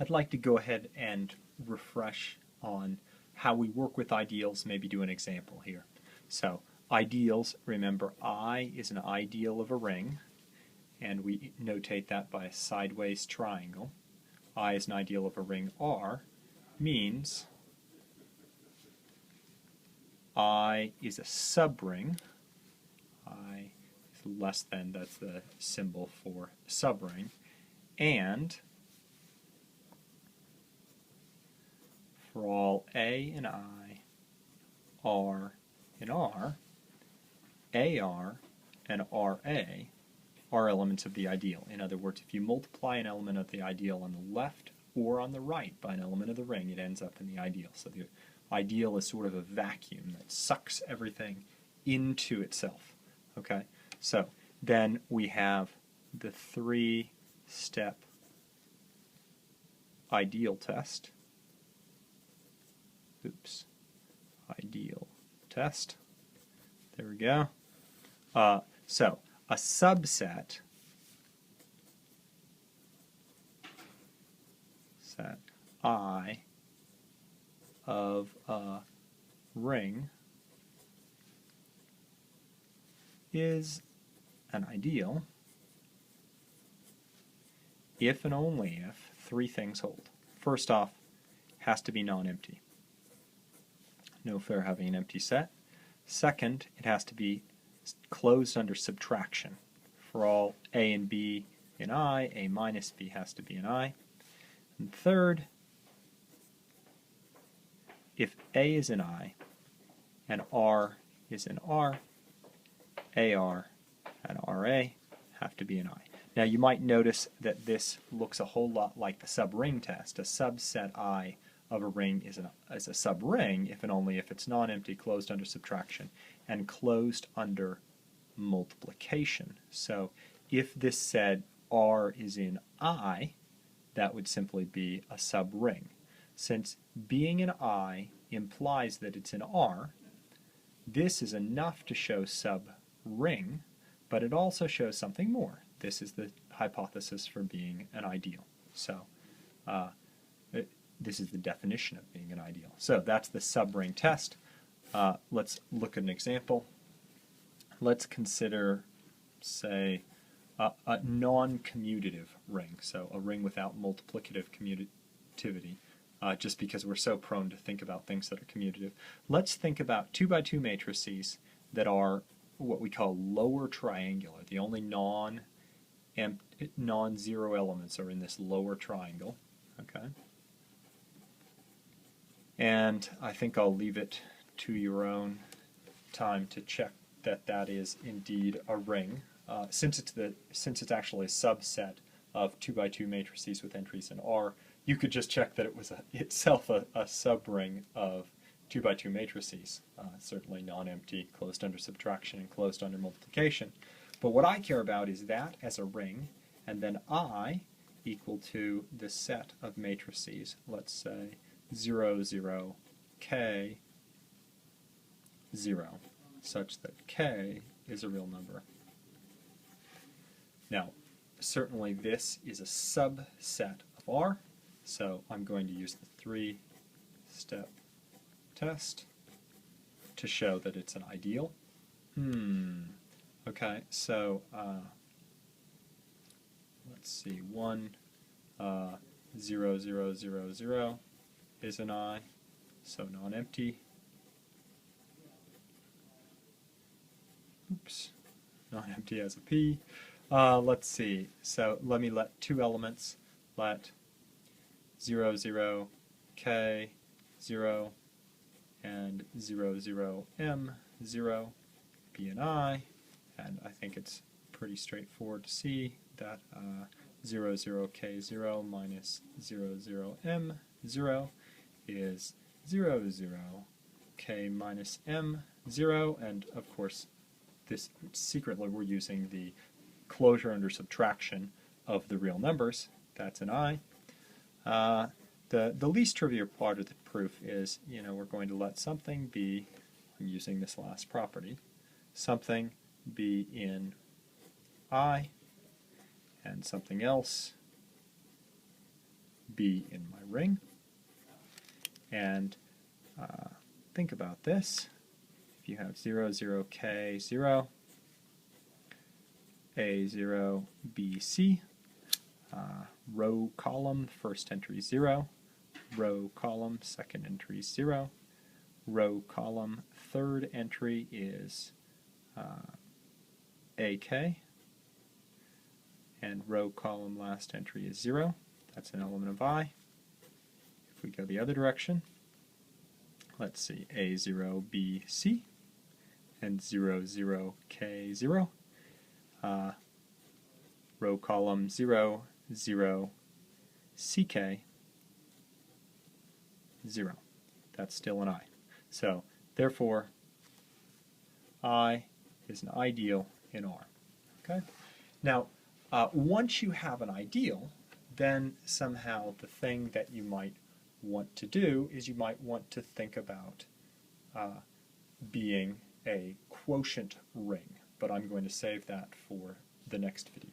I'd like to go ahead and refresh on how we work with ideals, maybe do an example here. So ideals, remember I is an ideal of a ring, and we notate that by a sideways triangle. I is an ideal of a ring R means I is a subring. I is less than, that's the symbol for subring, and for all A and I, R and R, AR and RA are elements of the ideal. In other words, if you multiply an element of the ideal on the left or on the right by an element of the ring, it ends up in the ideal. So the ideal is sort of a vacuum that sucks everything into itself. Okay? So then we have the three-step ideal test. Oops. Ideal test. There we go. So a subset set I of a ring is an ideal if and only if three things hold. First off, has to be non-empty. No fair having an empty set. Second, it has to be closed under subtraction. For all A and B in I, A minus B has to be in I. And third, if A is in I and R is in R, AR and RA have to be in I. Now you might notice that this looks a whole lot like the subring test. A subset I of a ring is a subring if and only if it's non-empty, closed under subtraction, and closed under multiplication. So if this said R is in I, that would simply be a subring. Since being in I implies that it's in R, this is enough to show subring, but it also shows something more. This is the hypothesis for being an ideal. So this is the definition of being an ideal. So that's the subring test. Let's look at an example. Let's consider, say, a non-commutative ring, so a ring without multiplicative commutativity, just because we're so prone to think about things that are commutative. Let's think about 2 by 2 matrices that are what we call lower triangular. The only non-zero elements are in this lower triangle. Okay. And I think I'll leave it to your own time to check that that is indeed a ring. Since it's actually a subset of 2 by 2 matrices with entries in R, you could just check that it was itself a subring of 2 by 2 matrices, certainly non-empty, closed under subtraction, and closed under multiplication. But what I care about is that as a ring, and then I equal to the set of matrices, let's say 0, 0, k, 0, such that k is a real number. Now, certainly this is a subset of R, so I'm going to use the three-step test to show that it's an ideal. Okay, so let's see, 1, 0, 0, 0, 0 is an I, so non-empty. Oops, non-empty as a P. Let's see, so let me let two elements, let 0, 0, k, 0, and 0, 0, m, 0 be an I, and I think it's pretty straightforward to see that 0, 0, k, 0 minus 0, 0, m, 0 is 0, 0, k minus m, 0, and of course this secretly we're using the closure under subtraction of the real numbers. That's an I. The least trivial part of the proof is, we're going to let something be, I'm using this last property, something be in I, and something else be in my ring. And think about this. If you have 0, 0, K, 0, A, 0, B, C, row column, first entry 0, row column, second entry 0, row column, third entry is AK, and row column last entry is 0. That's an element of I. If we go the other direction, let's see, A0, B, C, and 0, 0, K, 0. Row column 0, 0, CK, 0. That's still an I. So, therefore, I is an ideal in R. Okay? Now, once you have an ideal, then somehow the thing that you might want to do is you might want to think about being a quotient ring, but I'm going to save that for the next video.